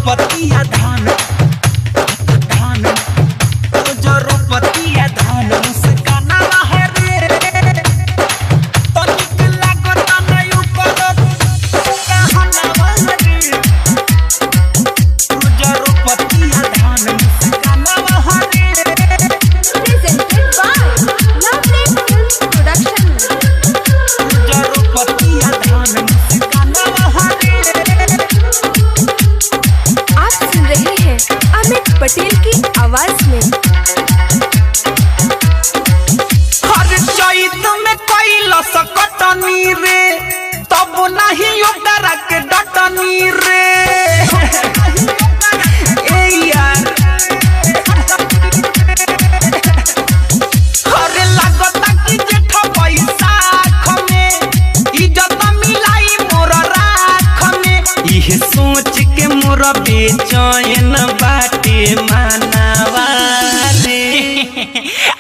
रोपतिया धान धान रोज रोपतिया धान मुस्काना रे तनिक लागत नहीं ऊपर कहना रे रोज रोपतिया धान मुस्काना रे presented by Lovely Films Production। रोज रोपतिया धान मुस्काना रे। आप सुन रहे हैं अमित पटेल की आवाज में। हर चैत में कैला सकटनी रे तब नहीं ओकरा के डटनी रे ए यार हरे लागता कि जेठ बैसाख में इज्जत मिलाई मोर राख में इहे सोच के मोर बेचैन बाटे मानवा रे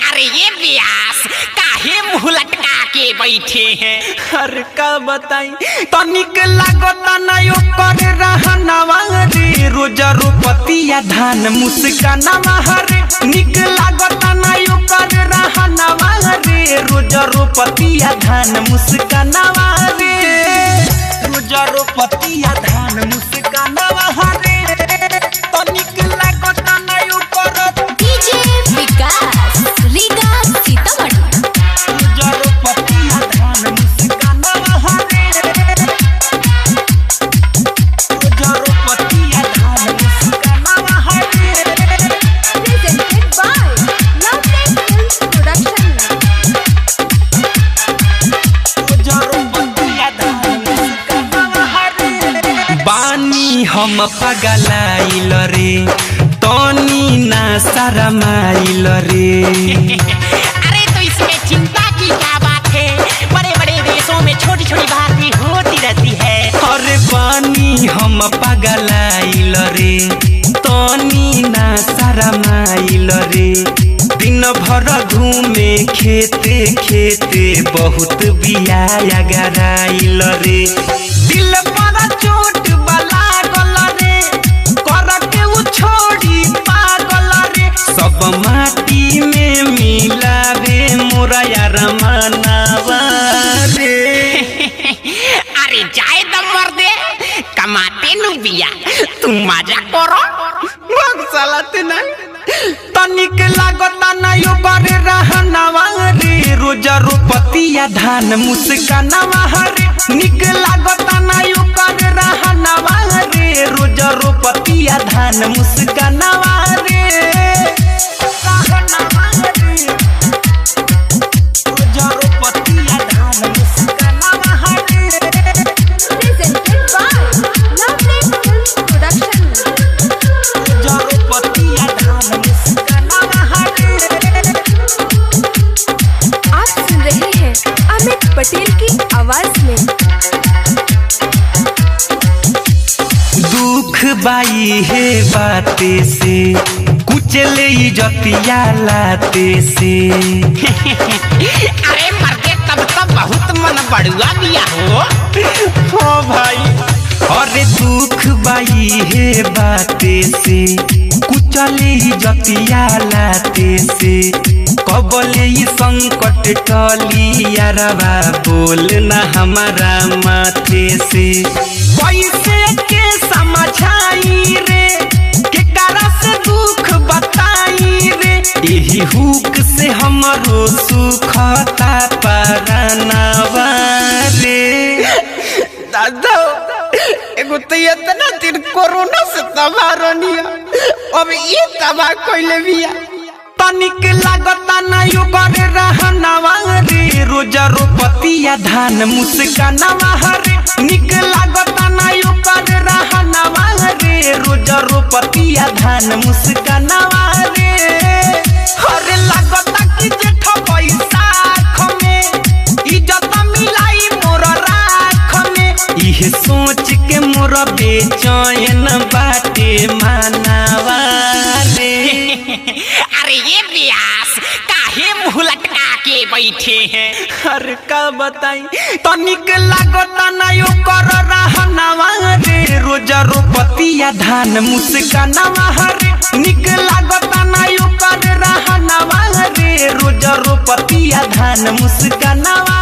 अरे ये व्यास काहे मुंह लटका के बैठे हैं। हर का बताई तनिक लागता नहीं ओकर रहनवा रे रोज रोपतिया धान मुस्कानवा रे निक लागता नहीं ओकर रहनवा रे रोज रोपतिया धान मुस्कानवा रे रोज रोपतिया धान मुस्कानवा रे तनिक लागता नहीं ओकर डीजे विकास रीगा सीतामढ़ी। रोज रोपतिया धान मुस्कानवा रे रोज रोपतिया धान मुस्कानवा रे Presented by Lovely Films Production। बानी हम पगलाइल रे तनी ना शरमाइल रे अरे तो इसमें चिंता की क्या बात है, बड़े बड़े देशों में छोटी छोटी बातें होती रहती है। अरे बानी हम पगलाइल रे तनी ना शरमाइल रे दिन भर घूमे खेते खेते बहुत बियाया गराइल रे दिल पर चोट बला गल रे कर के उ छोड़ी पागल रे सब माटी में मिलावे मोरा यार मनावा रे अरे जाए दम मर्दे, कमाते नु बिया, तुम मजा करो। भग साला तेना तनिक लागता नहीं ओकर रहनवा रे रोज रोपतिया धान मुस्कानवा रे निक लागता नहीं ओकर रहनवा रे रोज रोपतिया धान मुस्कानवा रे कहनवा रे रोज रोपतिया धान मुस्कानवा रे Presented by Lovely Films Production। आप सुन रहे हैं अमित पटेल की आवाज में। दुख बाई है बाते से कुचले इज्जतिया लाते से अरे मर्दे तब तो बहुत मन बड़ुआ बिया हो। हो भाई अरे दुख बाई है बाते से कुचले इज्जतिया लाते से कबले ई संकट टली यारवा बोल ना हमारा माथे से कैसे के समझाई रे केकरा से दुख बताई रे यही हुक से हमरो सुखता परनावा रे दादा एगो तो इतना दिन कोरोना से तबाह रनिया अब ये तबाह कइले बिया तनिक लागता नहीं ओकर रहनवा रे रोज रोपतिया धान मुस्कानवा रे निक लागता नहीं ओकर रहनवा रे रोज रोपतिया धान मुस्कानवा रे हरे लागता कि जेठ बैसाख में इज्जत मिलाई मोर राख में इहे सोच के मोर बेचैन बाटे मानवा रे अरे ये व्यास काहे मुंह लटका के बैठे हैं। हर का बताई तनिक लागता नहीं ओकर रहनवा रे रोज रोपतिया रोपतिया धान मुस्कानावा रे निक लागता ना ओकर रहनावा रे रोज रोपतिया धान मुस्कानावा